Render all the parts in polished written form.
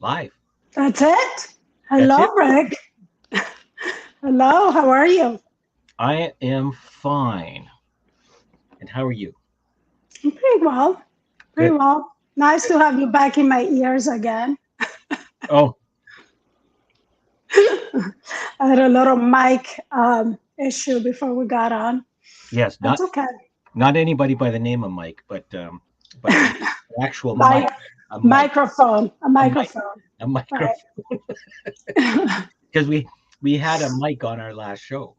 live. That's it. That's Hello, it. Rick. Hello, how are you? I am fine. And how are you? I'm pretty well. Pretty Good. well. Nice Good. to have you back in my ears again. Oh, I had a little mic issue before we got on. yes, That's not okay. not anybody by the name of Mike, but an actual mic, Mic, a mic, microphone, a a mic, microphone. a Right. microphone. Because we had a mic on our last show.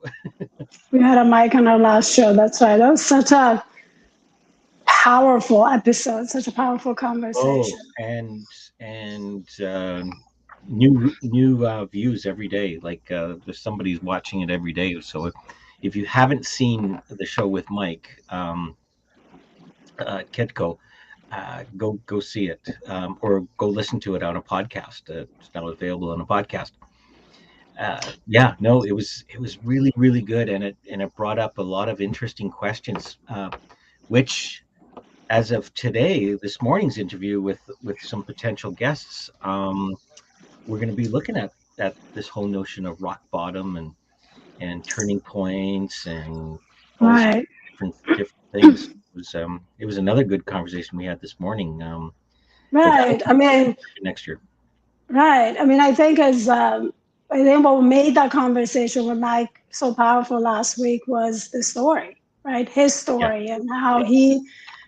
We had a mic on our last show. That's right. That was such a powerful episode, such a powerful Oh, conversation. and new views every day. Like there's somebody's watching it every day. So if you haven't seen the show with Mike, Kitco, go see it, or go listen to it on a podcast. It's now available on a podcast. Yeah, no, it was really good, and it brought up a lot of interesting questions, which, as of today, this morning's interview with some potential guests, we're going to be looking at this whole notion of rock bottom and turning points and all sorts Right. of different things. It was another good conversation we had this morning. But that'll Right. be I mean, next year. right. I mean, I think what made that conversation with Mike so powerful last week was the story, right? His Yeah, story and how yeah. he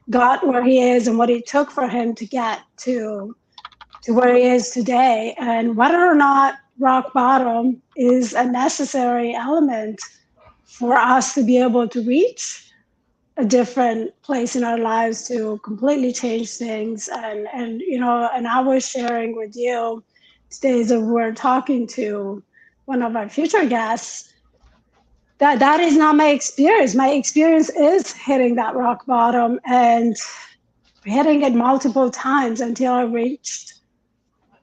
got where he is and what it took for him to get to where he is today, and whether or not rock bottom is a necessary element for us to be able to reach a different place in our lives to completely change things. And I was sharing with you today as we're talking to one of our future guests that is not my experience. My experience is hitting that rock bottom and hitting it multiple times until I reached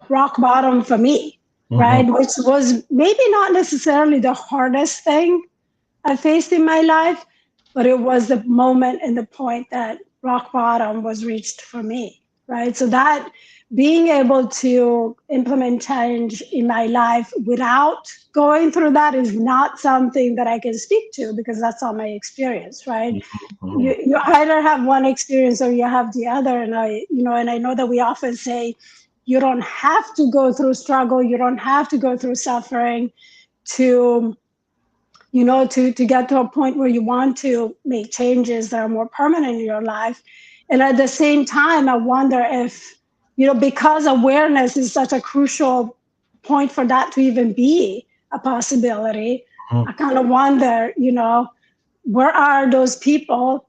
rock bottom for me, Hmm. right? Which was maybe not necessarily the hardest thing I faced in my life, but it was the moment and the point that rock bottom was reached for me, right? So that being able to implement change in my life without going through that is not something that I can speak to because that's not my experience, right? Hmm. You either have one experience or you have the other. And I know that we often say you don't have to go through struggle, you don't have to go through suffering to to get to a point where you want to make changes that are more permanent in your life. And at the same time, I wonder if, because awareness is such a crucial point for that to even be a possibility, Hmm. I kind of wonder, where are those people?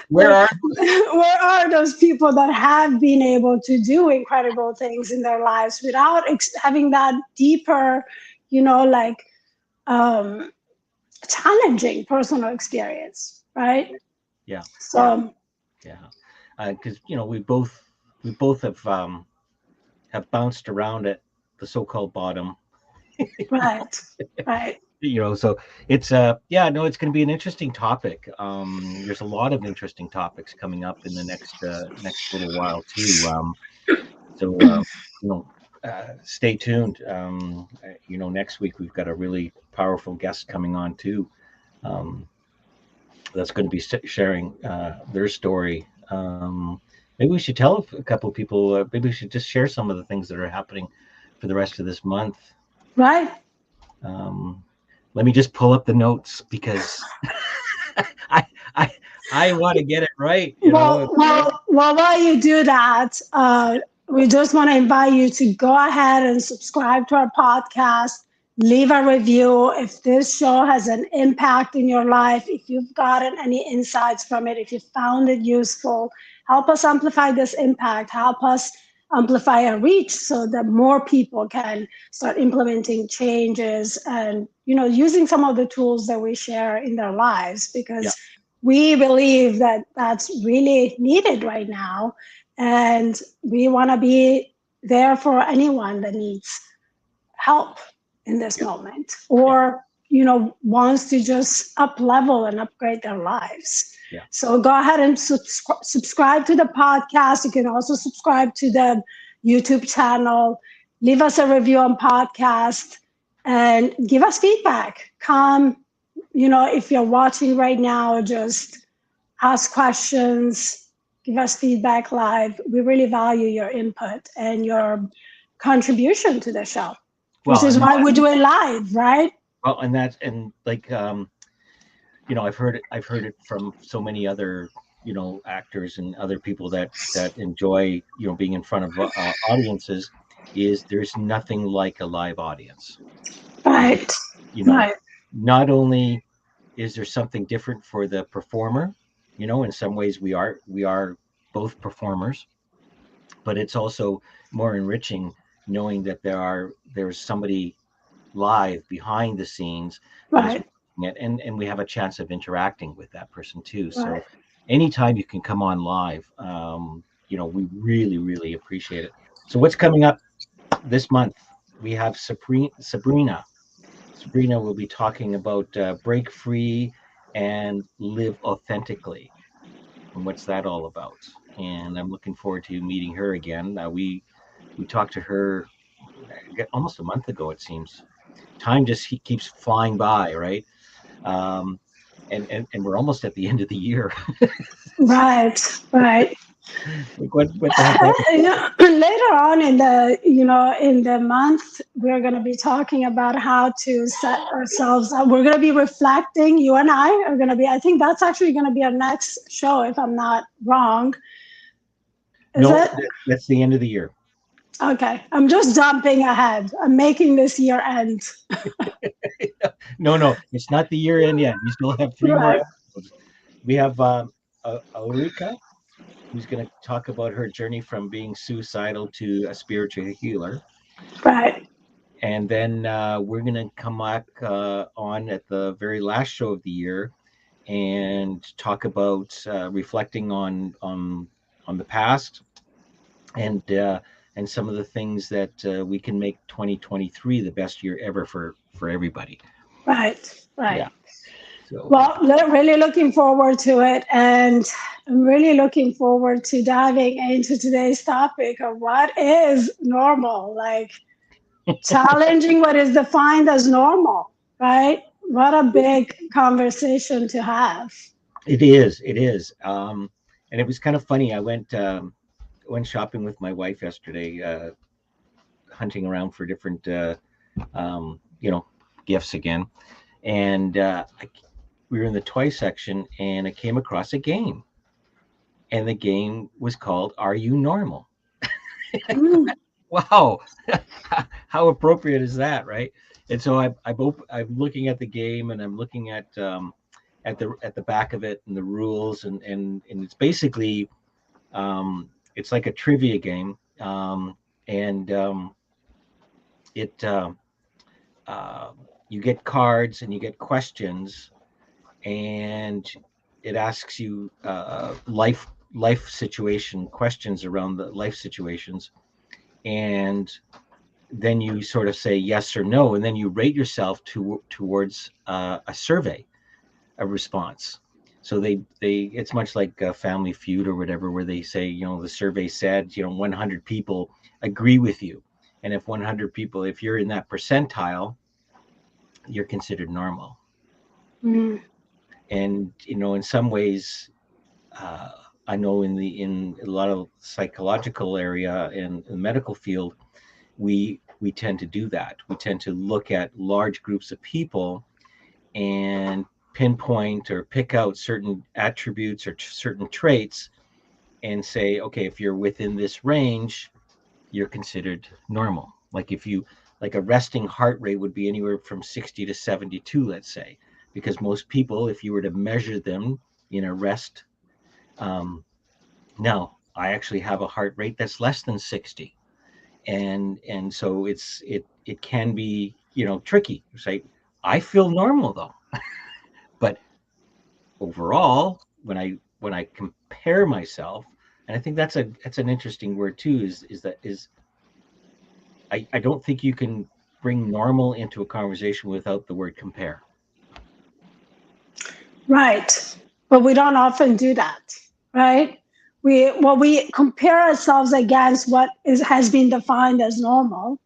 Where are Where are those people that have been able to do incredible things in their lives without having that deeper, like um, challenging personal experience, right? yeah, yeah, So, yeah. Because we both have bounced around at the so-called bottom. right, right, So it's yeah, no, it's going to be an interesting topic. There's a lot of interesting topics coming up in the next little while too. So you know, stay tuned. Next week we've got a really powerful guest coming on too. Um, that's going to be sharing their story. Maybe we should tell a couple of people. Maybe we should just share some of the things that are happening for the rest of this month. right. Um, Let me just pull up the notes because I I I want to get it right. Well, while you do that, we just want to invite you to go ahead and subscribe to our podcast, leave a review. If this show has an impact in your life, if you've gotten any insights from it, if you found it useful, help us amplify this impact, help us amplify our reach so that more people can start implementing changes and using some of the tools that we share in their lives, Yeah, because we believe that that's really needed right now. And we want to be there for anyone that needs help in this yeah, moment, yeah, or wants to just up level and upgrade their lives. yeah. So go ahead and subscribe to the podcast. You can also subscribe to the YouTube channel. Leave us a review on podcast and give us feedback. Come, if you're watching right now, just ask questions, give us feedback live. We really value your input and your contribution to the show, which is why we do it live, right? Well, and like, I've heard it from so many other, actors and other people that enjoy, being in front of audiences, is there's nothing like a live audience. Right. Right. Not only is there something different for the performer, in some ways we are both performers, but it's also more enriching knowing that there's somebody live behind the scenes that is watching it, and we have a chance of interacting with that person too. So anytime you can come on live, we really, really appreciate it. So what's coming up this month? We have Sabrina. Sabrina will be talking about break free and live authentically. And what's that all about? And I'm looking forward to meeting her again. We talked to her almost a month ago, it seems. Time just keeps flying by, right? And we're almost at the end of the year. Right. Like what the heck? Later on in the month, we're going to be talking about how to set ourselves up. We're going to be reflecting. You and I are going to be. I think that's actually going to be our next show, if I'm not wrong. That's the end of the year. Okay, I'm just jumping ahead. I'm making this year end. No, it's not the year end yet. We still have 3 more episodes. We have Ulrika, who's going to talk about her journey from being suicidal to a spiritual healer. Right. And then we're going to come back on at the very last show of the year and talk about reflecting on the past and some of the things that we can make 2023 the best year ever for everybody. Right. Yeah. So, well, really looking forward to it, and I'm really looking forward to diving into today's topic of what is normal, like challenging what is defined as normal, right? What a big conversation to have. It is. And it was kind of funny. I went shopping with my wife yesterday, hunting around for different, gifts again. And we were in the toy section, and I came across a game. And the game was called "Are You Normal?" Wow, how appropriate is that, right? And so I'm looking at the game, and I'm looking at the back of it and the rules, and it's basically it's like a trivia game, it you get cards and you get questions, and it asks you life situation questions around the life situations, and then you sort of say yes or no, and then you rate yourself towards a survey, a response. So they it's much like Family Feud or whatever, where they say, the survey said, 100 people agree with you, and if 100 people, if you're in that percentile, you're considered normal. Mm-hmm. And in some ways, I know in a lot of psychological area and the medical field, we tend to do that. We tend to look at large groups of people and pinpoint or pick out certain attributes or certain traits and say, okay, if you're within this range, you're considered normal. Like a resting heart rate would be anywhere from 60 to 72, let's say, because most people, if you were to measure them in a rest, now I actually have a heart rate that's less than 60. And so it can be, tricky. Say, I feel normal though. But overall, when I compare myself, and I think that's an interesting word too, is I don't think you can bring normal into a conversation without the word compare. Right. But we don't often do that, right? we compare ourselves against what has been defined as normal.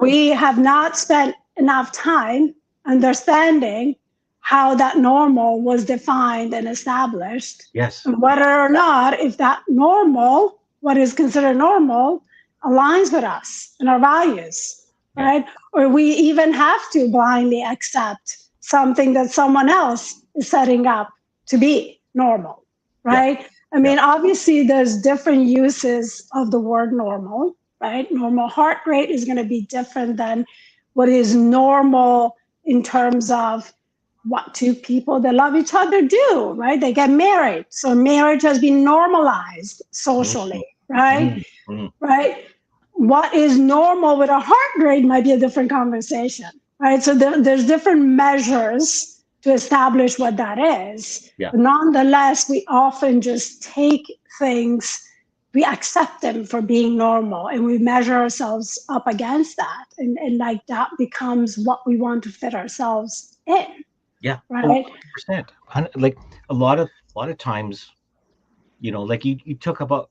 We have not spent enough time understanding how that normal was defined and established. Yes. And whether or not, if that normal, what is considered normal, aligns with us and our values, right? Or we even have to blindly accept something that someone else is setting up to be normal, right? I mean, obviously, there's different uses of the word normal, right? Normal heart rate is going to be different than what is normal in terms of what two people that love each other do, right? They get married. So marriage has been normalized socially, right? Right? What is normal with a heart rate might be a different conversation, right? So there's different measures to establish what that is. Yeah. But nonetheless, we often just take things, we accept them for being normal, and we measure ourselves up against that. And like that becomes what we want to fit ourselves in. Yeah. Right. 100%. Like a lot of times, you know, like you talk about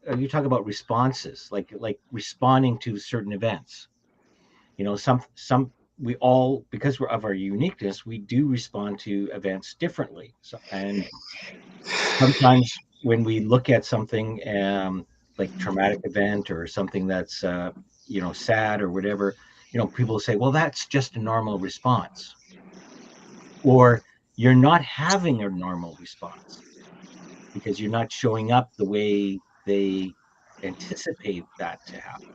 responses, like responding to certain events. You know, we all, because we're of our uniqueness, we do respond to events differently. So, and sometimes when we look at something like traumatic event or something that's you know, sad or whatever, you know, people say, well, that's just a normal response, or you're not having a normal response because you're not showing up the way they anticipate that to happen.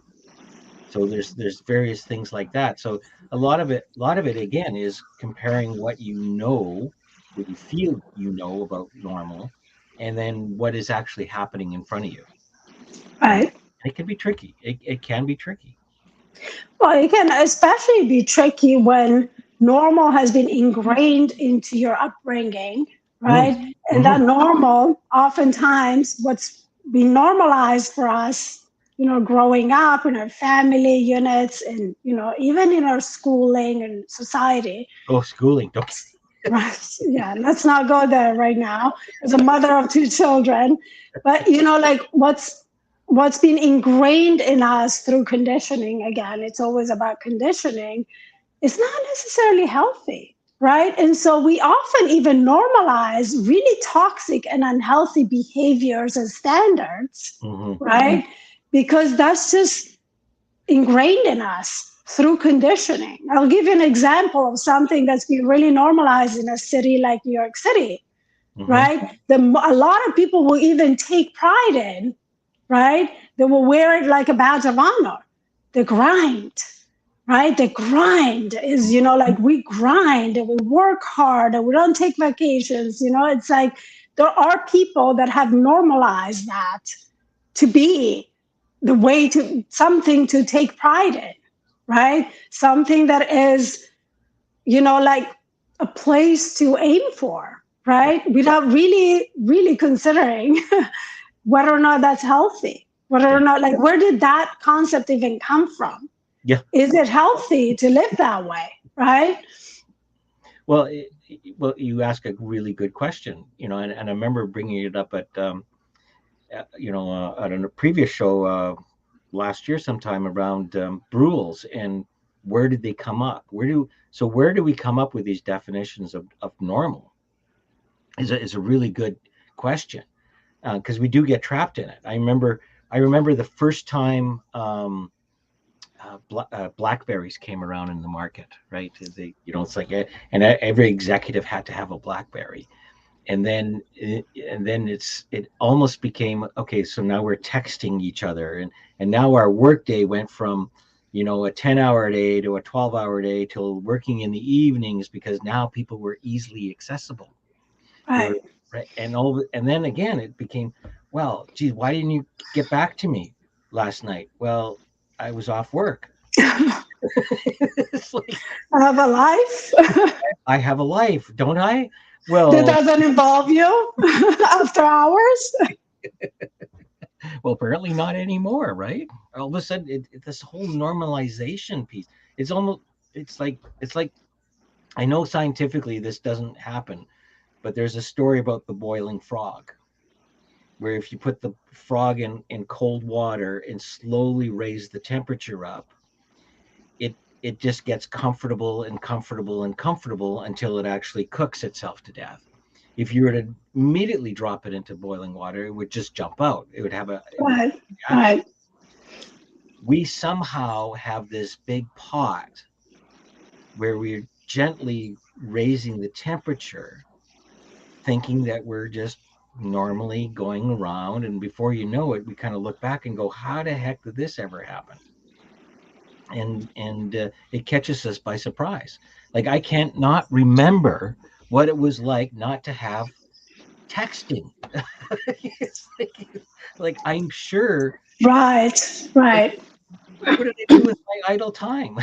So there's various things like that. So a lot of it again is comparing what what you feel you know about normal, and then what is actually happening in front of you. And Right. it can be tricky. It can be tricky. Well, it can especially be tricky when normal has been ingrained into your upbringing, right? And that normal, oftentimes, what's been normalized for us, you know, growing up in our family units and, you know, even in our schooling and society. Oh, schooling. Don't. Right. Yeah, let's not go there right now. As a mother of two children, but you know, like what's been ingrained in us through conditioning. Again, it's always about conditioning. It's not necessarily healthy, right? And so we often even normalize really toxic and unhealthy behaviors and standards, right? Because that's just ingrained in us through conditioning. I'll give you an example of something that's been really normalized in a city like New York City, right? A lot of people will even take pride in, right? They will wear it like a badge of honor. The grind, right? The grind is, you know, like we grind and we work hard and we don't take vacations. You know, it's like there are people that have normalized that to be the way to something to take pride in, right? Something that is, you know, like a place to aim for, right? Without really considering whether or not that's healthy, whether or not, like, where did that concept even come from? Yeah. Is it healthy to live that way, right? Well, you ask a really good question, you know, and I remember bringing it up at, you know, at a previous show last year sometime around rules and where did they come up? Where do we come up with these definitions of normal? Is a really good question because we do get trapped in it. I remember the first time Blackberries came around in the market, right? They, you know, it's like and every executive had to have a Blackberry, and then it almost became okay. So now we're texting each other, and now our workday went from, you know, a 10-hour day to a 12-hour day till working in the evenings because now people were easily accessible. Right. Right, and then again it became, well, geez, why didn't you get back to me last night? Well, I was off work. It's like, I have a life I have a life, don't I? that Well, doesn't involve you after hours. apparently not anymore, right? All of a sudden, this whole normalization piece. It's almost, it's like I know scientifically this doesn't happen, but there's a story about the boiling frog. where if you put the frog in cold water and slowly raise the temperature up, it just gets comfortable and comfortable and comfortable until it actually cooks itself to death. If you were to immediately drop it into boiling water, it would just jump out. It would have a Right. reaction. Right. We somehow have this big pot where we're gently raising the temperature, thinking that we're just normally going around. And before you know it, we kind of look back and go, how the heck did this ever happen? And it catches us by surprise. Like I can't not remember what it was like not to have texting. It's like I'm sure. Right. Like, Right. what did I do with my idle time?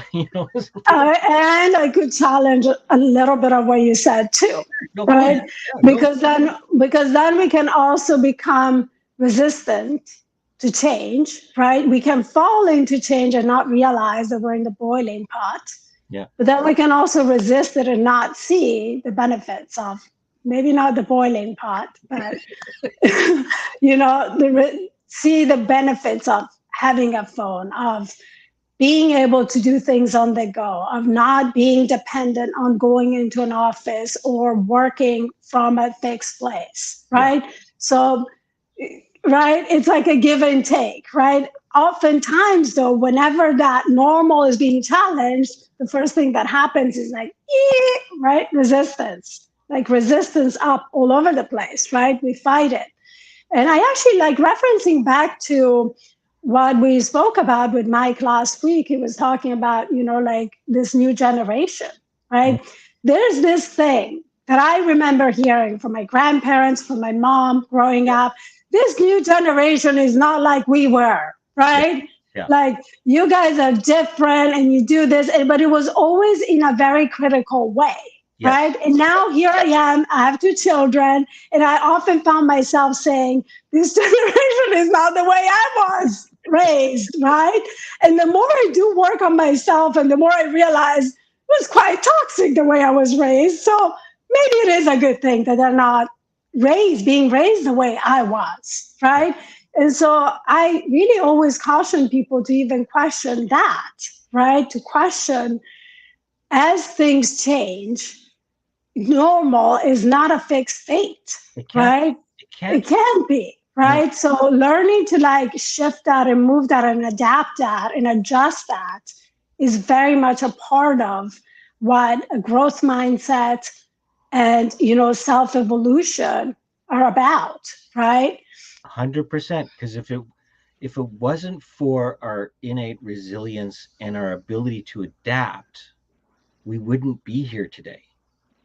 And I could challenge a little bit of what you said too, No, go ahead. right? Yeah, go. Because then we can also become resistant to change, right? We can fall into change and not realize that we're in the boiling pot. Yeah. But then we can also resist it and not see the benefits of maybe not the boiling pot, but see the benefits of having a phone, of being able to do things on the go, of not being dependent on going into an office or working from a fixed place, Yeah. right? So, right, it's like a give and take, right? Oftentimes, though, whenever that normal is being challenged, the first thing that happens is like, right, resistance, like resistance up all over the place, right? We fight it. And I actually like referencing back to what we spoke about with Mike last week. He was talking about, like this new generation, Mm. right? There's this thing that I remember hearing from my grandparents, from my mom growing up. This new generation is not like we were, Yeah. right? Yeah. Like you guys are different and you do this, but it was always in a very critical way. Yes. Right. And now here I am. I have two children. And I often found myself saying, this generation is not the way I was raised. Right. And the more I do work on myself and the more I realize it was quite toxic the way I was raised. So maybe it is a good thing that they're not being raised the way I was. Right. And so I really always caution people to even question that. Right. To question as things change, normal is not a fixed fate, It can't. right? It It can't. can be, No. right? So learning to like shift that and move that and adapt that and adjust that is very much a part of what a growth mindset and self evolution are about, right? 100%. Because if it wasn't for our innate resilience and our ability to adapt, we wouldn't be here today.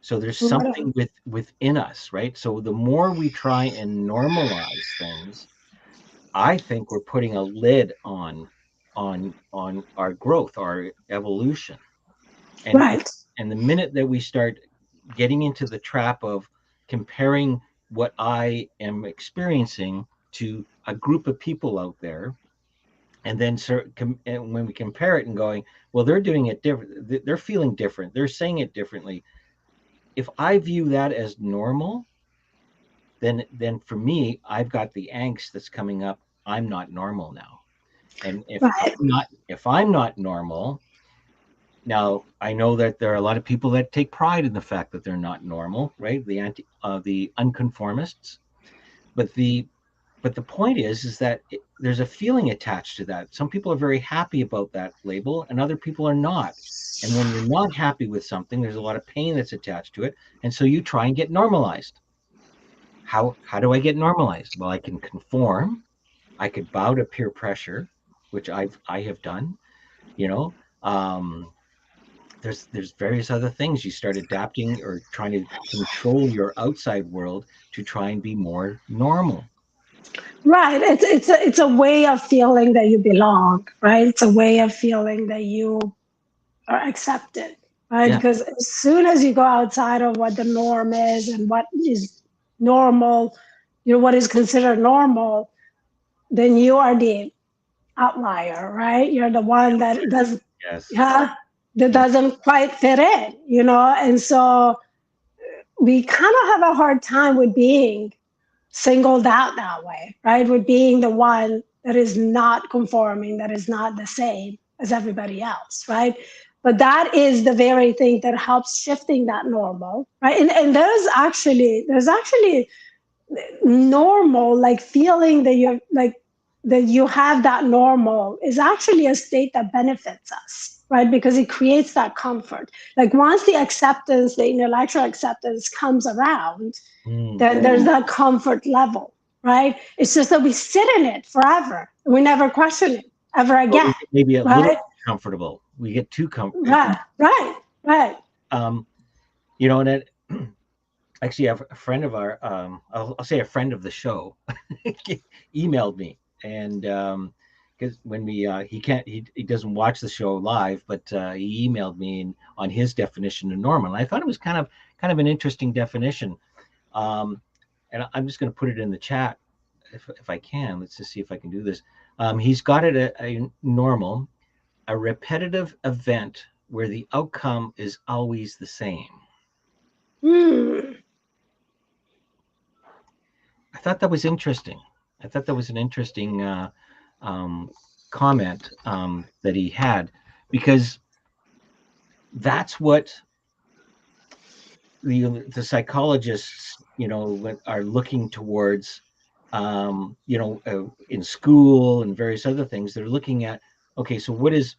So there's something within us, right? So the more we try and normalize things, I think we're putting a lid on our growth, our evolution. And Right. and the minute that we start getting into the trap of comparing what I am experiencing to a group of people out there, and then and when we compare it and going, well, they're doing it different, they're feeling different, they're saying it differently. If I view that as normal, then for me, I've got the angst that's coming up. I'm not normal now. And Right. if I'm not normal, now I know that there are a lot of people that take pride in the fact that they're not normal, right? The unconformists. But the point is that there's a feeling attached to that. Some people are very happy about that label, and other people are not. And when you're not happy with something, there's a lot of pain that's attached to it, and so you try and get normalized. How do I get normalized? Well, I can conform. I could bow to peer pressure, which I have done. You know, um, there's various other things. You start adapting or trying to control your outside world to try and be more normal. Right. It's a way of feeling that you belong, right? It's a way of feeling that you are accepted, right? Yeah, Because as soon as you go outside of what the norm is and what is normal, what is considered normal, then you are the outlier, right? You're the one that does, yes, yeah, that yeah, doesn't quite fit in. And so we kind of have a hard time with being singled out that way, right? With being the one that is not conforming, that is not the same as everybody else, right? But that is the very thing that helps shifting that normal, right? And there's actually normal, like feeling that you're like that you have that normal is actually a state that benefits us, right? Because it creates that comfort. Like once the acceptance, the intellectual acceptance comes around, then there's that comfort level, right? It's just that we sit in it forever. We never question it ever Well, again, maybe a little right? comfortable. We get too comfortable. Right. You know, and it, actually, a friend of our, I'll say a friend of the show, emailed me, and because when we he doesn't watch the show live, but he emailed me on his definition of normal. And I thought it was kind of an interesting definition, and I'm just going to put it in the chat if I can. Let's just see if I can do this. He's got it a normal, a repetitive event where the outcome is always the same. I thought that was interesting. I thought that was an interesting comment that he had, because that's what the psychologists, are looking towards, in school and various other things. They're looking at, okay, so what is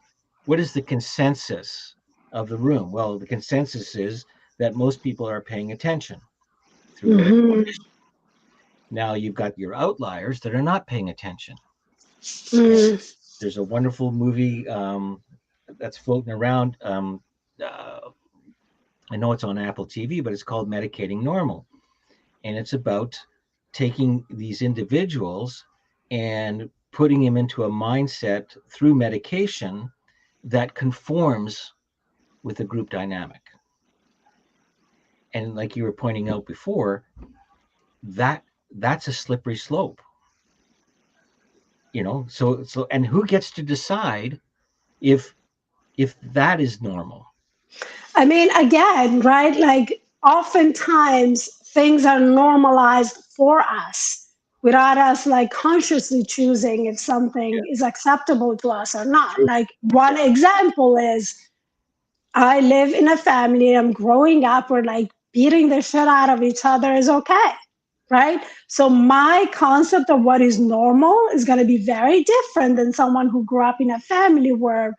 the consensus of the room? Well, the consensus is that most people are paying attention through their Now you've got your outliers that are not paying attention. There's a wonderful movie that's floating around. I know it's on Apple TV, but it's called Medicating Normal. And it's about taking these individuals and putting them into a mindset through medication that conforms with the group dynamic. And like you were pointing out before, that's a slippery slope. So and who gets to decide if that is normal? I mean, again, right? Like oftentimes things are normalized for us without us like consciously choosing if something is acceptable to us or not. Like one example is I live in a family, I'm growing up where like beating the shit out of each other is okay. Right. So my concept of what is normal is going to be very different than someone who grew up in a family where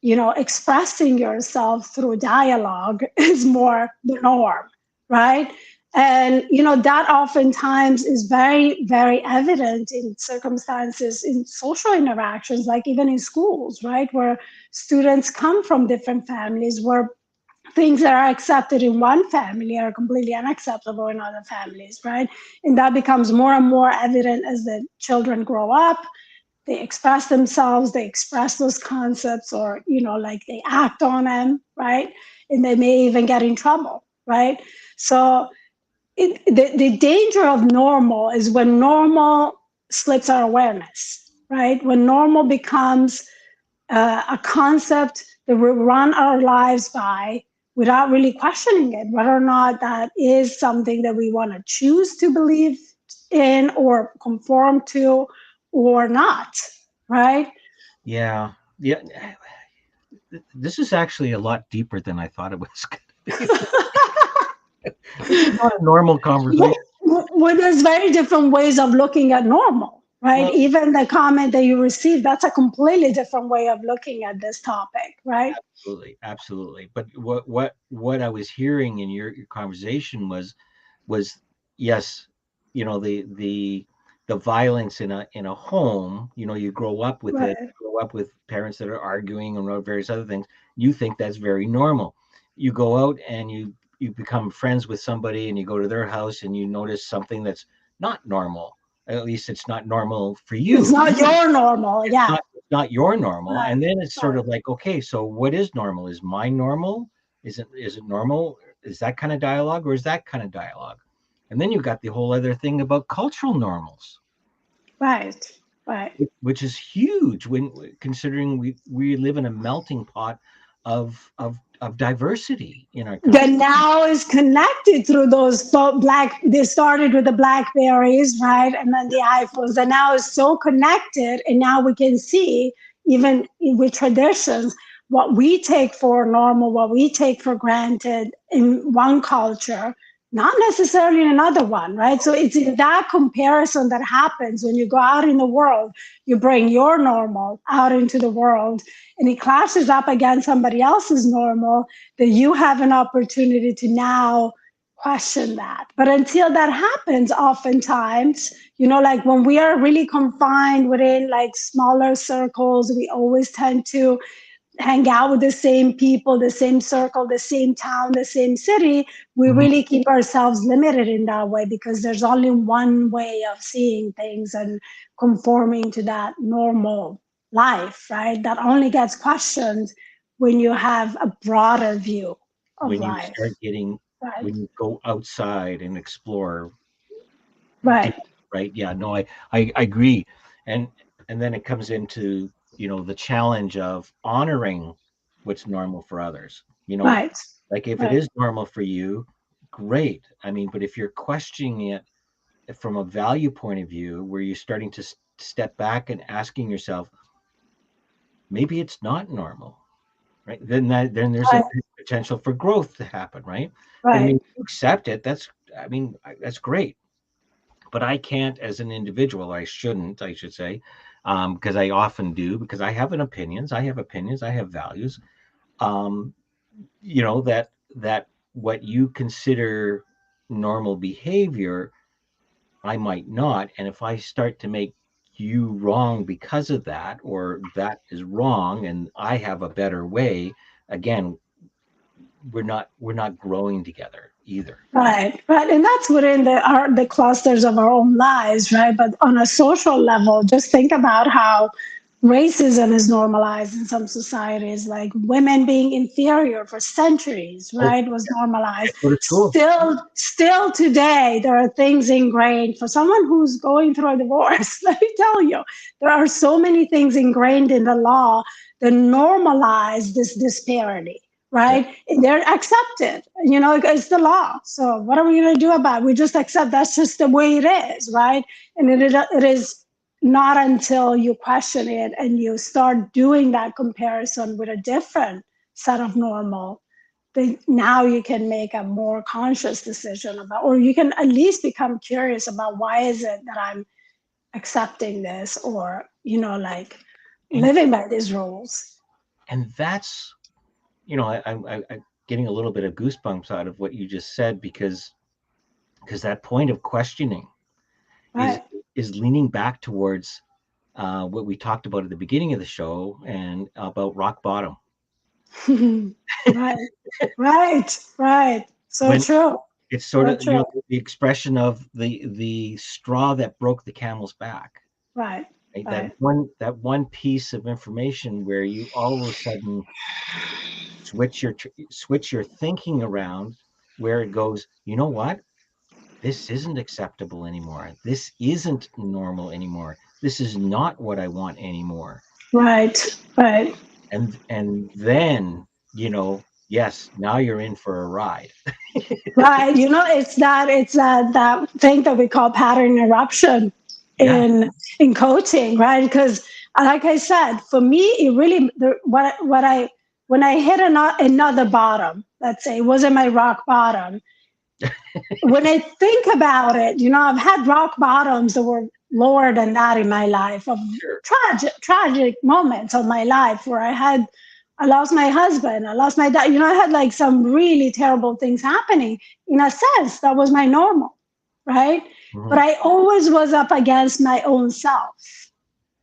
expressing yourself through dialogue is more the norm, right? And, that oftentimes is very, very evident in circumstances, in social interactions, like even in schools, right? Where students come from different families, where things that are accepted in one family are completely unacceptable in other families, right? And that becomes more and more evident as the children grow up. They express themselves, they express those concepts, or like they act on them, right? And they may even get in trouble, right? So the danger of normal is when normal slips our awareness, right? When normal becomes a concept that we run our lives by without really questioning it, whether or not that is something that we want to choose to believe in or conform to or not, right? Yeah. This is actually a lot deeper than I thought it was going to be. This is not a normal conversation. Well, there's very different ways of looking at normal, right? Well, even the comment that you received, that's a completely different way of looking at this topic, right? absolutely. But what I was hearing in your conversation was yes, the violence in a home. You grow up with it. You grow up with parents that are arguing and various other things. You think that's very normal. You go out and you become friends with somebody, and you go to their house and you notice something that's not normal. At least it's not normal for you. It's not your normal. Yeah. It's not your normal. And then it's sort of like, okay, so what is normal? Is mine normal? Is it normal? Is that kind of dialogue, or is that kind of dialogue? And then you've got the whole other thing about cultural normals. Right. Which is huge when considering we live in a melting pot of of diversity in our that country. now is connected through those they started with the Blackberries, right? And then the iPhones, and now is so connected. And now we can see, even with traditions, what we take for normal, what we take for granted in one culture, not necessarily in another one, right? So it's in that comparison that happens when you go out in the world, you bring your normal out into the world, and it clashes up against somebody else's normal, that you have an opportunity to now question that. But until that happens, oftentimes, like when we are really confined within like smaller circles, we always tend to hang out with the same people, the same circle, the same town, the same city. We Mhm. really keep ourselves limited in that way because there's only one way of seeing things and conforming to that normal life, right? That only gets questioned when you have a broader view of When you life, start getting, right? when you go outside and explore, Right, right? Yeah, no, I agree. And then it comes into, the challenge of honoring what's normal for others. right, Like if it right, is normal for you, great. I mean, but if you're questioning it from a value point of view, where you're starting to step back and asking yourself, maybe it's not normal, right? Then there's a right, potential for growth to happen, right? But I right, mean, you accept it. I mean, that's great. But I can't, as an individual, I shouldn't, I should say, because I often do, because I have opinions, I have values. Um, that what you consider normal behavior, I might not. And if I start to make you wrong because of that, or that is wrong, and I have a better way, again, we're not growing together either. right. And that's within the clusters of our own lives, right? But on a social level, just think about how racism is normalized in some societies, like women being inferior for centuries, Oh, right? Was normalized. go to school. Still today, there are things ingrained for someone who's going through a divorce. Let me tell you, there are so many things ingrained in the law that normalize this disparity, Yeah. right? And they're accepted. It's the law. So what are we going to do about it? We just accept that's just the way it is, right? And it is not until you question it and you start doing that comparison with a different set of normal that now you can make a more conscious decision about, or you can at least become curious about why is it that I'm accepting this, or like and living by these rules. that's, I'm getting a little bit of goosebumps out of what you just said, because that point of questioning is Right. is leaning back towards what we talked about at the beginning of the show, and about rock bottom. Right, right. So When true. it's sort So of, true. the expression of the straw that broke the camel's back, Right, right? that right, one that one piece of information where you all of a sudden switch your thinking around, where it goes, you know what, this isn't acceptable anymore, this isn't normal anymore, this is not what I want anymore. right, right, And then, yes, now you're in for a ride. right. It's that thing that we call pattern interruption Yeah. in coaching, right? Because, like I said, for me, it really what I when I hit another bottom, let's say, it wasn't my rock bottom. When I think about it, I've had rock bottoms that were lower than that in my life, of Sure. tragic moments of my life where I lost my husband, I lost my dad. I had like some really terrible things happening. In a sense, that was my normal, right? But Mhm. I always was up against my own self,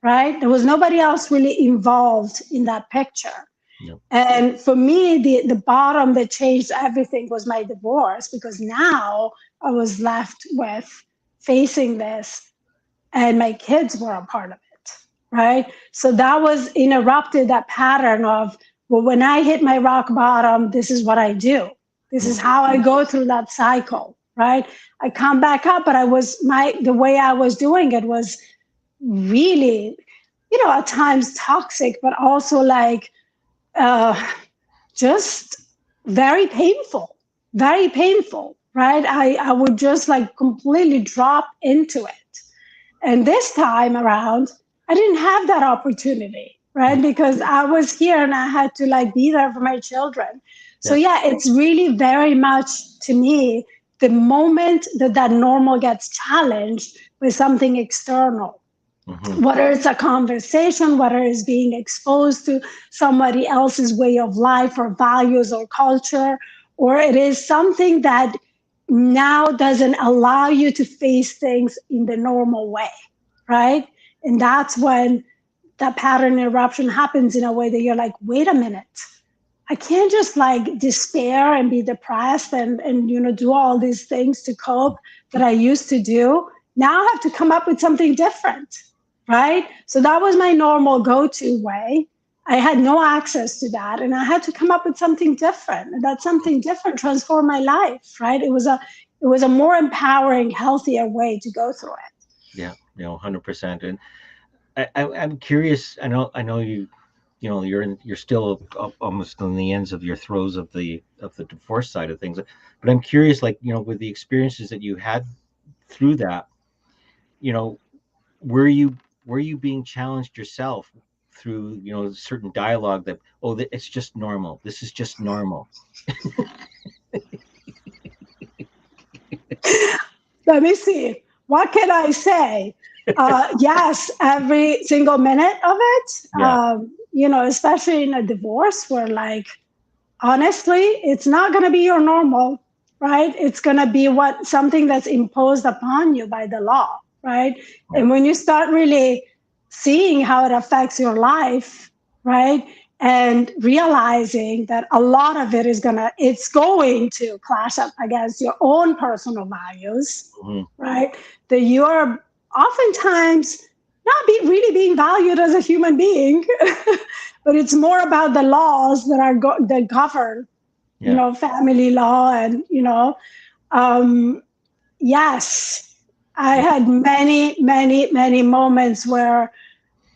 right? There was nobody else really involved in that picture. Yep. And for me, the bottom that changed everything was my divorce, because now I was left with facing this, and my kids were a part of it, right? So that was interrupted, that pattern of, well, when I hit my rock bottom, this is what I do. This is Mhm. how I go through that cycle, right? I come back up, but the way I was doing it was really, at times toxic, but also like, uh, just very painful, very painful, right? I would just like completely drop into it. And this time around, I didn't have that opportunity, right? Because I was here and I had to like be there for my children. So Yeah. yeah, it's really very much to me the moment that that normal gets challenged with something external, Mm-hmm. whether it's a conversation, whether it's being exposed to somebody else's way of life or values or culture, or it is something that now doesn't allow you to face things in the normal way, right? And that's when that pattern interruption happens in a way that you're like, wait a minute. I can't just like despair and be depressed and do all these things to cope that I used to do. Now I have to come up with something different, right? So that was my normal go-to way. I had no access to that, and I had to come up with something different. And that something different transformed my life, right? It was a more empowering, healthier way to go through it. Yeah, 100%. And I'm curious. I know you're still almost on the ends of your throes of the divorce side of things, but I'm curious, like, with the experiences that you had through that, you know, were you being challenged yourself through certain dialogue that, oh, it's just normal, this is just normal. Let me see. What can I say? Yes, every single minute of it. Yeah. Especially in a divorce where, like, honestly, it's not going to be your normal, right? It's going to be something that's imposed upon you by the law, right? Yeah. And when you start really seeing how it affects your life, right? And realizing that a lot of it's going to clash up against your own personal values, Hmm. right? That you're oftentimes not really being valued as a human being, but it's more about the laws that govern, Yeah. family law, and um, yes, I Yeah. had many, many, many moments where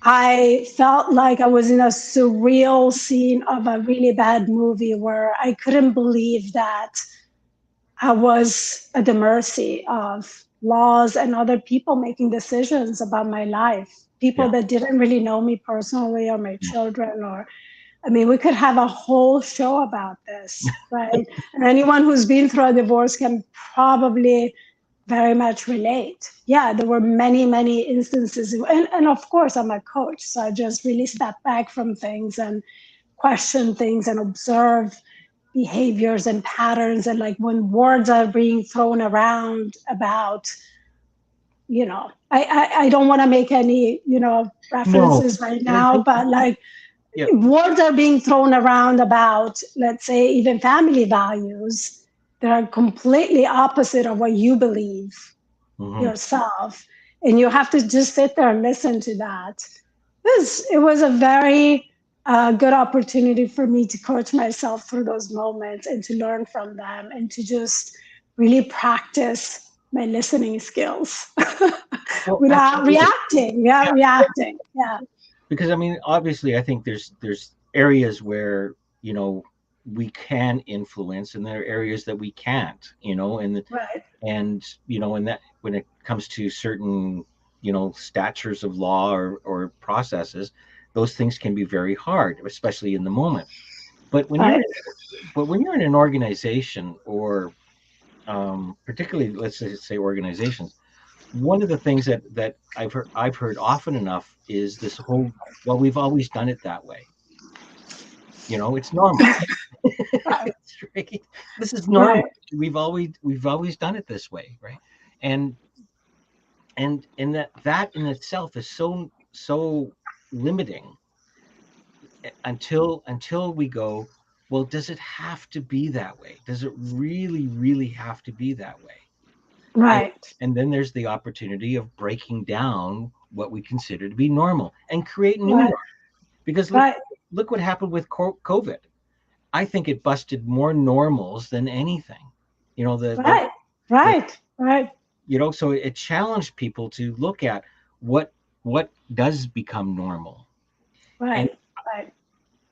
I felt like I was in a surreal scene of a really bad movie where I couldn't believe that I was at the mercy of laws and other people making decisions about my life. People Yeah. that didn't really know me personally or my children, I mean, we could have a whole show about this, right? And anyone who's been through a divorce can probably very much relate. Yeah, there were many, many instances. And of course, I'm a coach. So I just really step back from things and question things and observe behaviors and patterns. And like when words are being thrown around about, I don't want to make any, No. references right No. now, but like Yeah. words are being thrown around about, let's say, even family values that are completely opposite of what you believe Hmm. yourself. And you have to just sit there and listen to that. It was a very good opportunity for me to coach myself through those moments and to learn from them and to just really practice my listening skills Well, without absolutely. reacting. Yeah, Yeah. reacting. Yeah. Because I mean, obviously, I think there's areas where we can influence, and there are areas that we can't. Right. And that when it comes to certain statures of law or processes, those things can be very hard, especially in the moment. But when you're Right. in, but when you're in an organization, or particularly, let's say organizations, one of the things that I've heard often enough is this whole, well, we've always done it that way. It's normal. Right. It's right. This is Right. normal. We've always done it this way, right? And and that in itself is so limiting, until we go, well, does it have to be that way? Does it really have to be that way? and, Right. and then there's the opportunity of breaking down what we consider to be normal and create new Right. norms. Because Right. look what happened with COVID. I think it busted more normals than anything. You know Right. the Right. Right. so it challenged people to look at what does become normal. And Right. Right.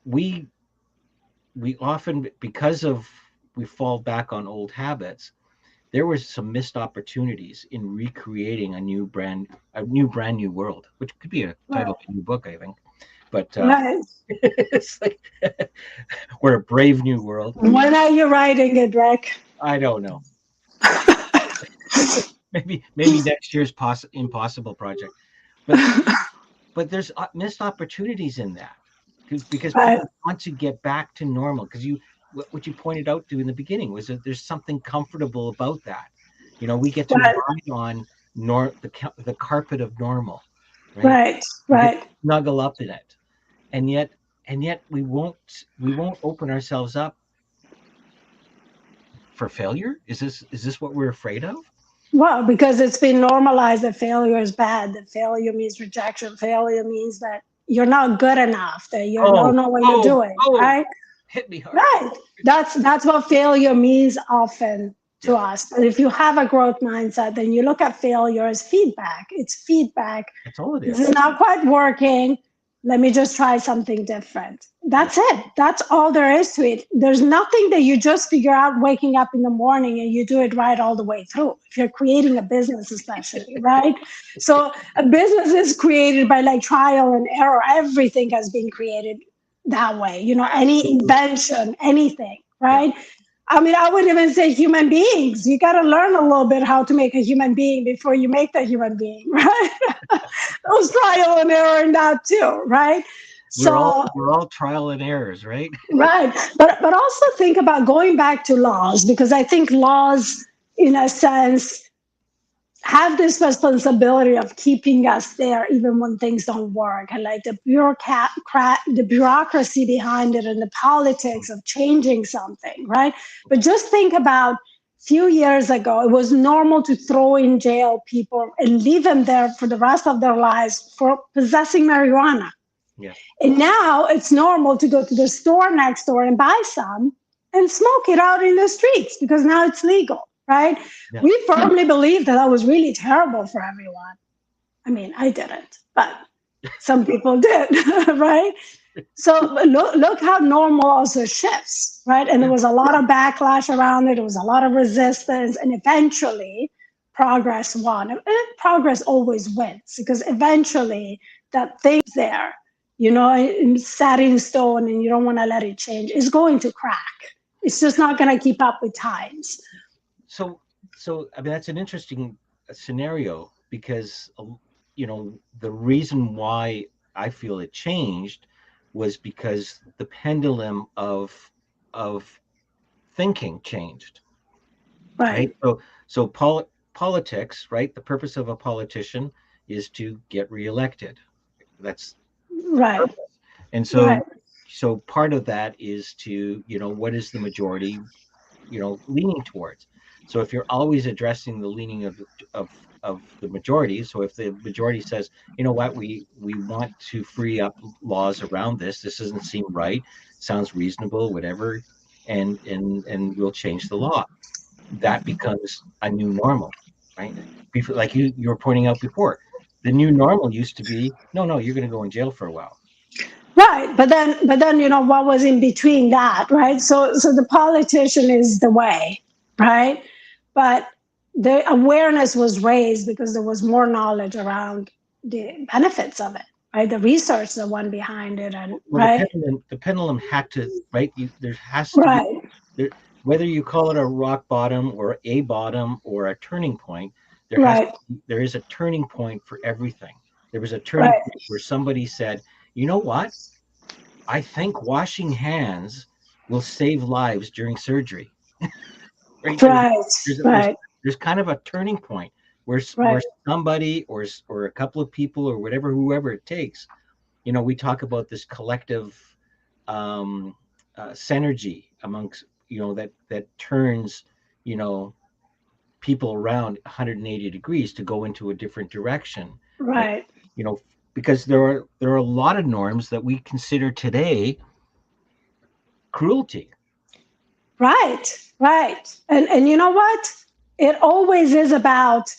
we we often, because of we fall back on old habits, there was some missed opportunities in recreating a brand new world, which could be a title of a new book, I think. But Right. it's like we're a brave new world. When are you writing it, Rick? I don't know. Maybe next year's impossible project, but there's missed opportunities in that because Right. people want to get back to normal. Because what you pointed out to in the beginning was that there's something comfortable about that. We get to Right. ride on the carpet of normal, right? Right. We get Right. to snuggle up in it, and yet we won't open ourselves up for failure. Is this what we're afraid of? Well, because it's been normalized that failure is bad, that failure means rejection, failure means that you're not good enough, that you Oh, don't know what you're oh, doing, oh! right? Hit me hard. Right. That's what failure means often to Yeah, us. But if you have a growth mindset, then you look at failure as feedback. It's feedback. that's all it This is. is not quite working. Let me just try something different. Yeah. That's it. That's all there is to it. There's nothing that you just figure out waking up in the morning and you do it right all the way through. If you're creating a business, especially, right? So a business is created by like trial and error. Everything has been created that way. Any Absolutely. invention, anything, Yeah. right? I mean, I would even say human beings. You got to learn a little bit how to make a human being before you make the human being, right? Those trial and error in that too, right? We're all So, we're all trial and errors, right? right. But also think about going back to laws, because I think laws, in a sense, have this responsibility of keeping us there even when things don't work, and like the bureaucracy behind it and the politics of changing something, right? But just think about a few years ago, it was normal to throw in jail people and leave them there for the rest of their lives for possessing marijuana. Yeah. And now it's normal to go to the store next door and buy some and smoke it out in the streets because now it's legal, right? Yeah. We firmly believe that was really terrible for everyone. I mean, I didn't, but some people did, right? So look how normal also shifts, right? And there Yeah. was a lot of backlash around it. There was a lot of resistance, and eventually progress won. And progress always wins because eventually that thing's there, set in stone, and you don't want to let it change. It's going to crack. It's just not going to keep up with times. So I mean that's an interesting scenario because the reason why I feel it changed was because the pendulum of thinking changed, right? Right, So politics, right? The purpose of a politician is to get reelected. That's right, purpose. And right, so part of that is to, what is the majority, leaning towards. So if you're always addressing the leaning of the majority, so if the majority says, you know what, we want to free up laws around this doesn't seem right, sounds reasonable, whatever, and we'll change the law. That becomes a new normal, right? Before, like you were pointing out before, the new normal used to be, no, you're going to go in jail for a while. right. But then, what was in between that, right? So the politician is the way, right? But the awareness was raised because there was more knowledge around the benefits of it, right? The research that went behind it, and Well, right, the pendulum had to, right? There has to be right, there, whether you call it a rock bottom or a bottom or a turning point. right, There is a turning point for everything. There was a turning right, point where somebody said, you know what? I think washing hands will save lives during surgery. Right? right, There's there's right, there's kind of a turning point where right, somebody or a couple of people or whoever it takes. We talk about this collective um, synergy amongst that turns people around 180 degrees to go into a different direction. And, right. you know, because there are a lot of norms that we consider today cruelty. Right, right. And you know what? It always is about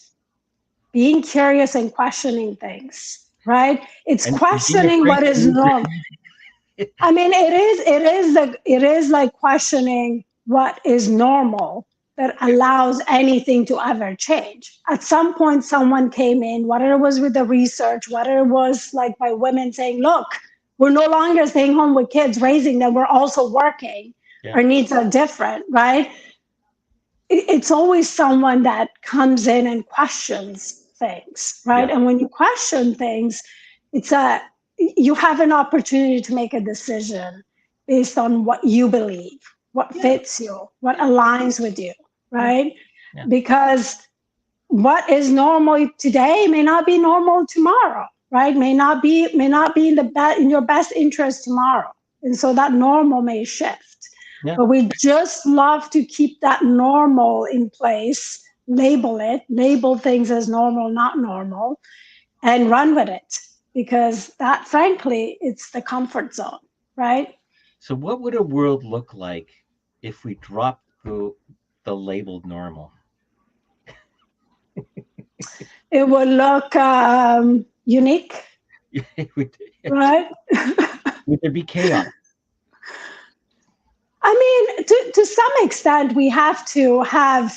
being curious and questioning things, right? It's And being questioning afraid what to is lose your normal. I mean, it is like questioning what is normal that allows anything to ever change. At some point, someone came in, whether it was with the research, whether it was like by women saying, look, we're no longer staying home with kids, raising them, we're also working. Yeah. Our needs are different, right? It's always someone that comes in and questions things, right? Yeah. And when you question things, you have an opportunity to make a decision based on what you believe, what fits you, what aligns with you, right? Yeah. Because what is normal today may not be normal tomorrow, right? May not be in your best interest tomorrow. And so that normal may shift. Yeah. But we just love to keep that normal in place, label things as normal, not normal, and run with it. Because that, frankly, it's the comfort zone, right? So what would a world look like if we dropped the labeled normal? It would look unique, would, right? would there be chaos? I mean, to some extent, we have to have,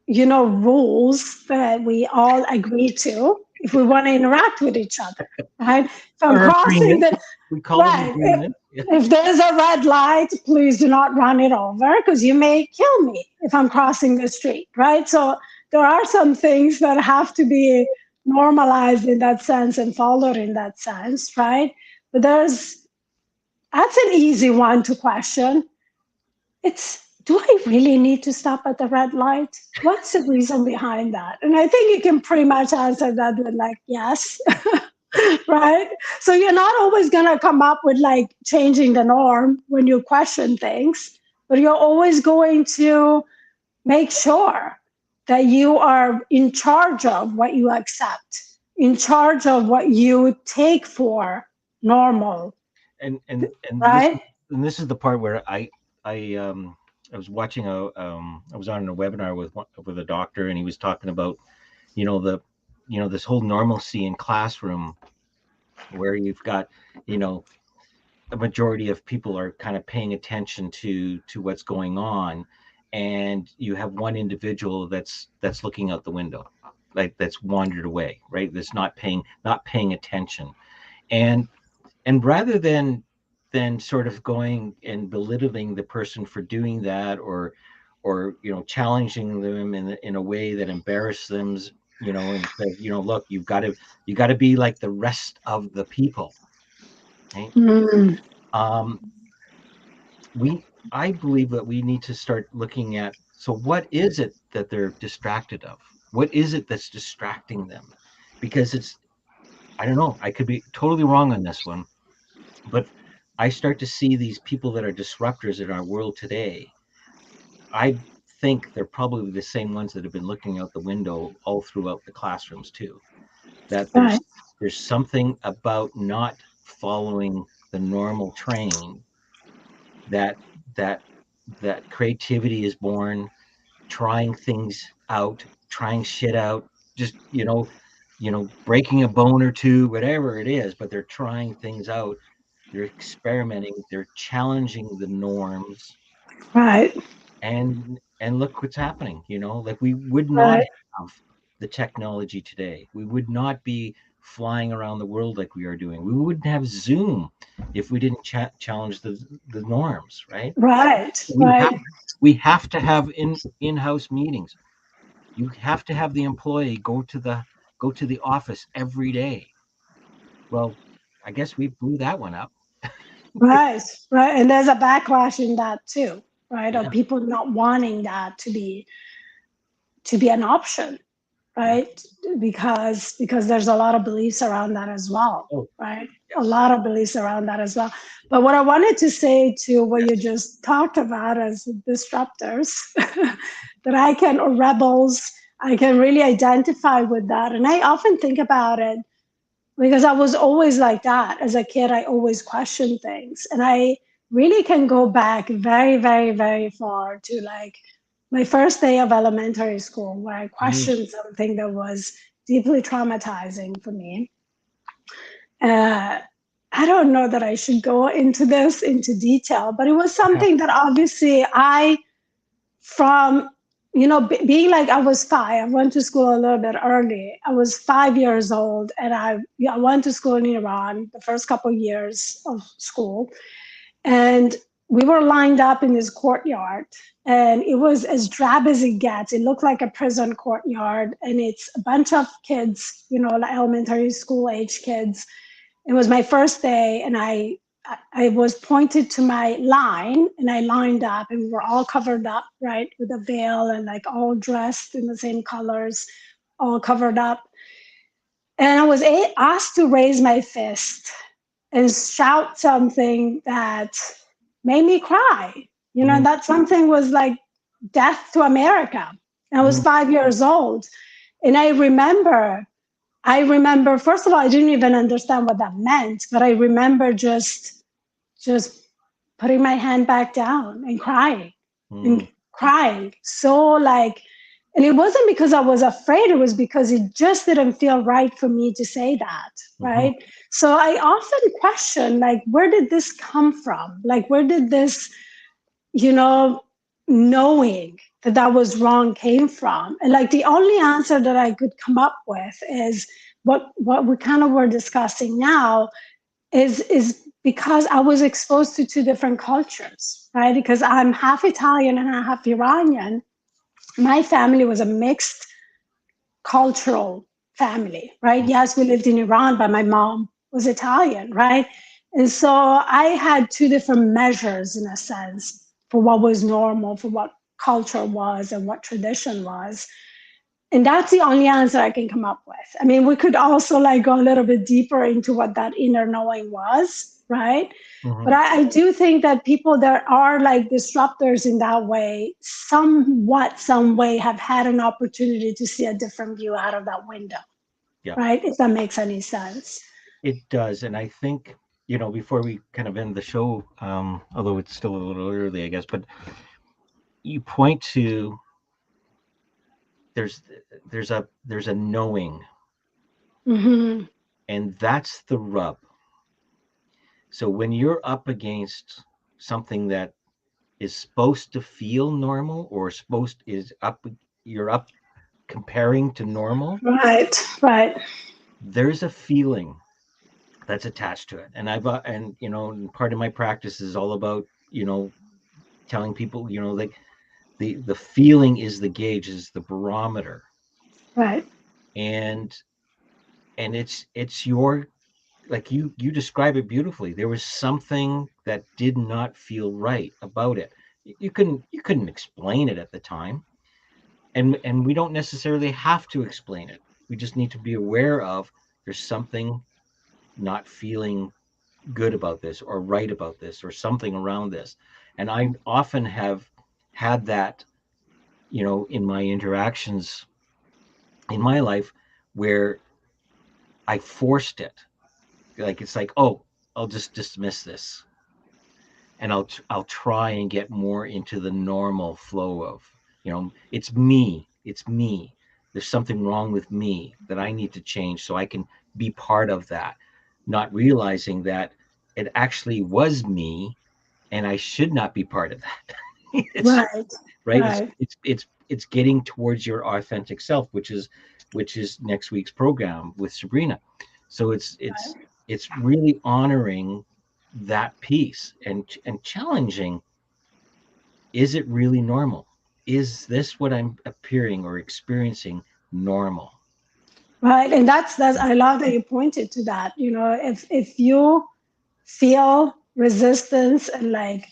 rules that we all agree to if we want to interact with each other, right? If I'm Or crossing agreement. the, We call it right, agreement. if there's a red light, please do not run it over because you may kill me if I'm crossing the street, right? So there are some things that have to be normalized in that sense and followed in that sense, right? But that's an easy one to question. Do I really need to stop at the red light? What's the reason behind that? And I think you can pretty much answer that with like, yes, right? So you're not always going to come up with like changing the norm when you question things, but you're always going to make sure that you are in charge of what you accept, in charge of what you take for normal, And right? this is the part where I was watching I was on a webinar with a doctor, and he was talking about the this whole normalcy in classroom where you've got a majority of people are kind of paying attention to what's going on, and you have one individual that's looking out the window, like that's wandered away, right? That's not paying attention, and rather than sort of going and belittling the person for doing that, or challenging them in a way that embarrasses them, and says, look, you got to be like the rest of the people, right? Mm, um I believe that we need to start looking at, so what is it that they're distracted of? What is it that's distracting them? Because I don't know, I could be totally wrong on this one, but I start to see these people that are disruptors in our world today. I think they're probably the same ones that have been looking out the window all throughout the classrooms too. That right. there's something about not following the normal train, that that that creativity is born, trying things out, trying shit out, just breaking a bone or two, whatever it is, but they're trying things out. They're experimenting, they're challenging the norms, Right. and look what's happening. Like, we would not Right. have the technology today. We would not be flying around the world like we are doing. We wouldn't have Zoom if we didn't challenge the norms, right? Right. We have Right. to have in-house meetings. You have to have the employee go to the office every day. Well, I guess we blew that one up. Right. Right. And there's a backlash in that too, right? Of Yeah, people not wanting that to be an option, yeah. right? Because there's a lot of beliefs around that as well, Oh, right? A yes. lot of beliefs around that as well. But what I wanted to say to what you just talked about as disruptors, or rebels, I can really identify with that. And I often think about it because I was always like that. As a kid, I always questioned things. And I really can go back very, very, very far to like my first day of elementary school where I Mhm. questioned something that was deeply traumatizing for me. Uh, I don't know that I should go into this into detail, but it was something that obviously from, being like I was 5, I went to school a little bit early. I was 5 years old, and I went to school in Iran the first couple of years of school. And we were lined up in this courtyard, and it was as drab as it gets. It looked like a prison courtyard, and it's a bunch of kids, like elementary school age kids. It was my first day, and I was pointed to my line, and I lined up, and we were all covered up, right, with a veil, and like all dressed in the same colors, all covered up. And I was asked to raise my fist and shout something that made me cry. That something was like death to America. And I was 5 years old. And I remember, first of all, I didn't even understand what that meant, but I remember just putting my hand back down and crying and crying. So and it wasn't because I was afraid, it was because it just didn't feel right for me to say that, right? So I often question, where did this come from? Where did this, knowing that was wrong came from? And the only answer that I could come up with is what we kind of were discussing now is because I was exposed to 2 different cultures, right? Because I'm half Italian and half Iranian. My family was a mixed cultural family, right? Yes, we lived in Iran, but my mom was Italian, right? And so I had 2 different measures, in a sense, for what was normal, for what culture was and what tradition was. And that's the only answer I can come up with. I mean, we could also go a little bit deeper into what that inner knowing was, right? But I do think that people that are disruptors in that way, some way have had an opportunity to see a different view out of that window, right? If that makes any sense. It does. And I think, before we kind of end the show, although it's still a little early, I guess, but you point to there's a knowing, and that's the rub. So when you're up against something that is supposed to feel normal, or you're up comparing to normal, right, there's a feeling that's attached to it. And part of my practice is all about telling people, the feeling is the gauge, is the barometer, right, and it's your, like you describe it beautifully. There was something that did not feel right about it. You couldn't explain it at the time, and we don't necessarily have to explain it. We just need to be aware of there's something not feeling good about this, or right about this, or something around this. And I often have had that, in my interactions in my life, where I forced it. It's like, oh, I'll just dismiss this, and I'll try and get more into the normal flow of, it's me. There's something wrong with me that I need to change so I can be part of that, not realizing that it actually was me, and I should not be part of that. Right. It's getting towards your authentic self, which is next week's program with Sabrina. So it's really honoring that piece, and challenging, is it really normal? Is this what I'm appearing or experiencing normal? Right. And that's I love that you pointed to that. If you feel resistance, and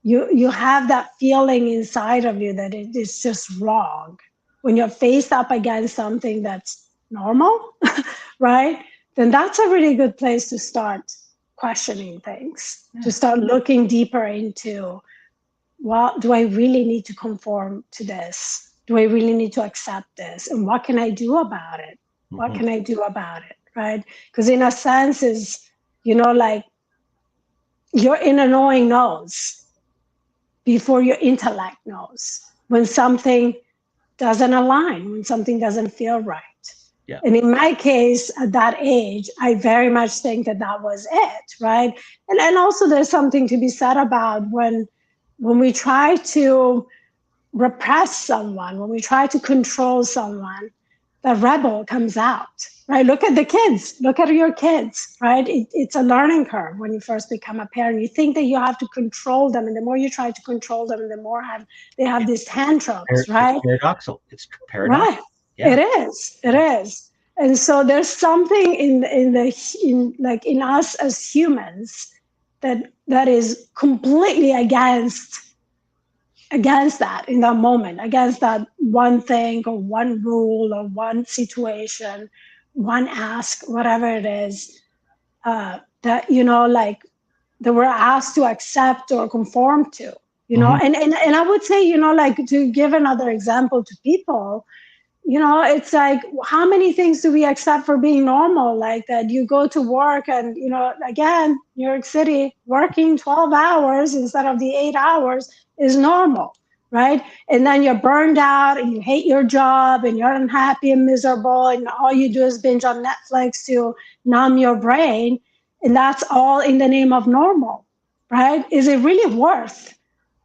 you have that feeling inside of you that it is just wrong, when you're faced up against something that's normal, right? Then that's a really good place to start questioning things, to start looking deeper into, well, do I really need to conform to this? Do I really need to accept this? And what can I do about it? What can I do about it, right? Because in a sense is, your inner knowing knows before your intellect knows when something doesn't align, when something doesn't feel right. Yeah. And in my case, at that age, I very much think that that was it, right? And also there's something to be said about when we try to repress someone, when we try to control someone, the rebel comes out, right? Look at the kids, look at your kids, right? It's a learning curve when you first become a parent. You think that you have to control them, and the more you try to control them, the more they have these tantrums, right? It's paradoxical. It's paradoxical. Right. Yeah. It is. It is. And so there's something in us as humans that is completely against that in that moment, against that one thing or one rule or one situation, one ask, whatever it is, that that we're asked to accept or conform to. And I would say, to give another example to people, it's like, how many things do we accept for being normal? Like that you go to work and, again, New York City, working 12 hours instead of the 8 hours is normal, right? And then you're burned out and you hate your job and you're unhappy and miserable and all you do is binge on Netflix to numb your brain. And that's all in the name of normal, right? Is it really worth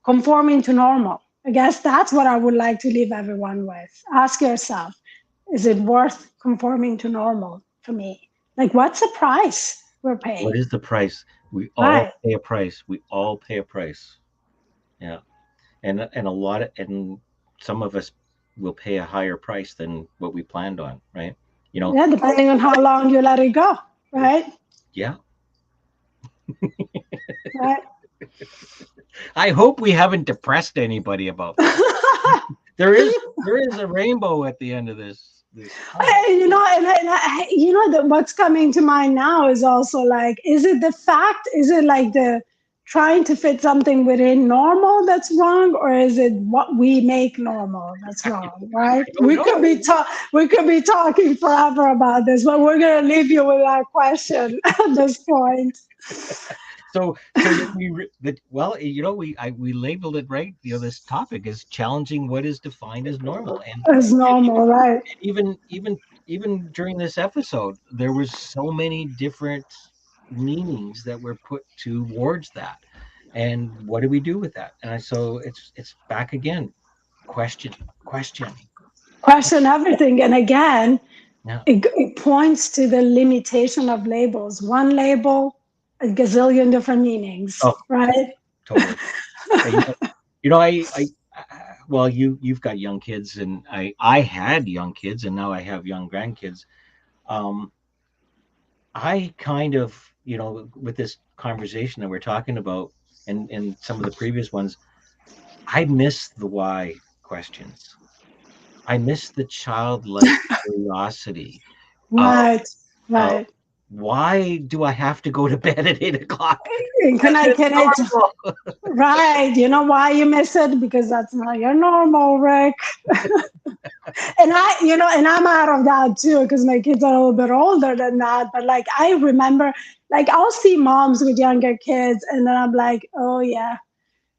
conforming to normal? I guess that's what I would like to leave everyone with. Ask yourself, is it worth conforming to normal for me? Like, what's the price we're paying? What is the price? We all Right. pay a price. We all pay a price. Yeah. And some of us will pay a higher price than what we planned on, right? Yeah, depending on how long you let it go, right? Yeah. Right. I hope we haven't depressed anybody about that. There is a rainbow at the end of this. That what's coming to mind now is also like, is it like the trying to fit something within normal that's wrong, or is it what we make normal that's wrong, right? We could be talking forever about this, but we're going to leave you with that question at this point. So we labeled it right. This topic is challenging what is defined as normal, and As normal, right? even during this episode, there was so many different meanings that were put towards that, and what do we do with that? And so it's back again. Question. Everything, and again, Yeah. it points to the limitation of labels. One label, a gazillion different meanings, right? Totally. I well, you've got young kids, and I had young kids, and now I have young grandkids. I kind of, with this conversation that we're talking about, and some of the previous ones, I miss the why questions. I miss the childlike curiosity. Right. Uh, Right. why do I have to go to bed at 8 o'clock? Can I right? You know why you miss it? Because that's not your normal, Rick. And I'm out of that too, because my kids are a little bit older than that. But like, I remember, like, I'll see moms with younger kids, and then I'm like, oh yeah,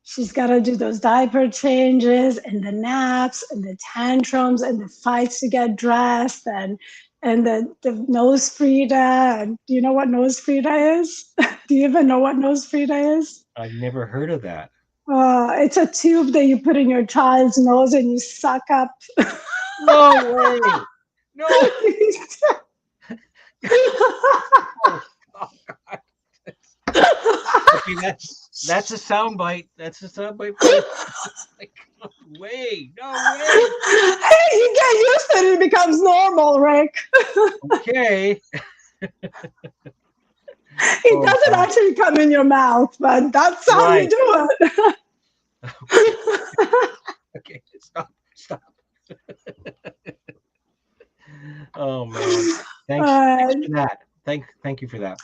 she's got to do those diaper changes and the naps and the tantrums and the fights to get dressed and the nose Frida. And do you know what nose Frida is? Do you even know what nose Frida is? I've never heard of that. It's a tube that you put in your child's nose and you suck up. No way. No. Oh, God. Okay, that's a soundbite. That's a soundbite. Like, no way. Hey, you get used to it. It becomes normal, Rick. Okay. It doesn't actually come in your mouth, but that's how you do it. Okay, stop. Oh man, thanks for that. Thank you for that.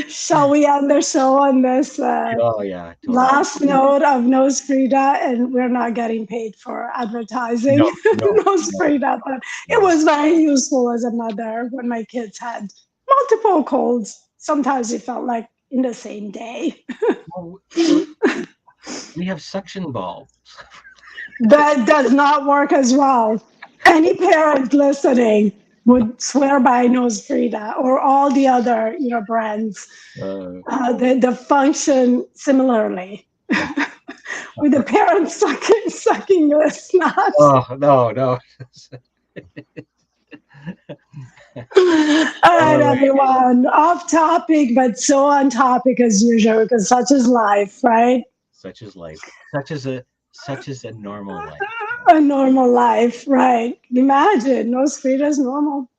Shall we end the show on this Totally. last note of Nose Frida? And we're not getting paid for advertising Nose Frida, but it was very useful as a mother when my kids had multiple colds. Sometimes it felt like in the same day. Well, we have suction bulbs. That does not work as well. any parent listening would swear by Nose Frida or all the other, brands. They function similarly. With the parents sucking the snot. Oh, no. All right, everyone. Off topic, but so on topic as usual, because such is life, right? Such is life. Such is a normal life. A normal life, right? Imagine Nose Frida is normal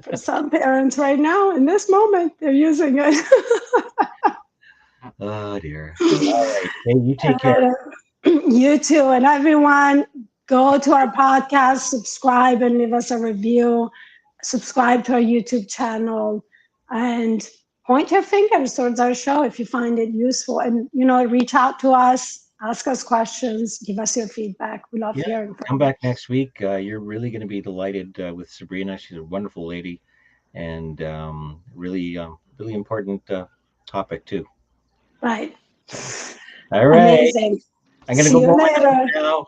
for some parents right now. In this moment, they're using it. Oh dear. All right. Hey, you take care. You too. And everyone, go to our podcast, subscribe, and leave us a review. Subscribe to our YouTube channel and point your fingers towards our show if you find it useful. And, reach out to us, ask us questions, give us your feedback. We love hearing from you. Come back next week. You're really going to be delighted with Sabrina. She's a wonderful lady and really important topic, too. Right. All right. Amazing. I'm going to go now.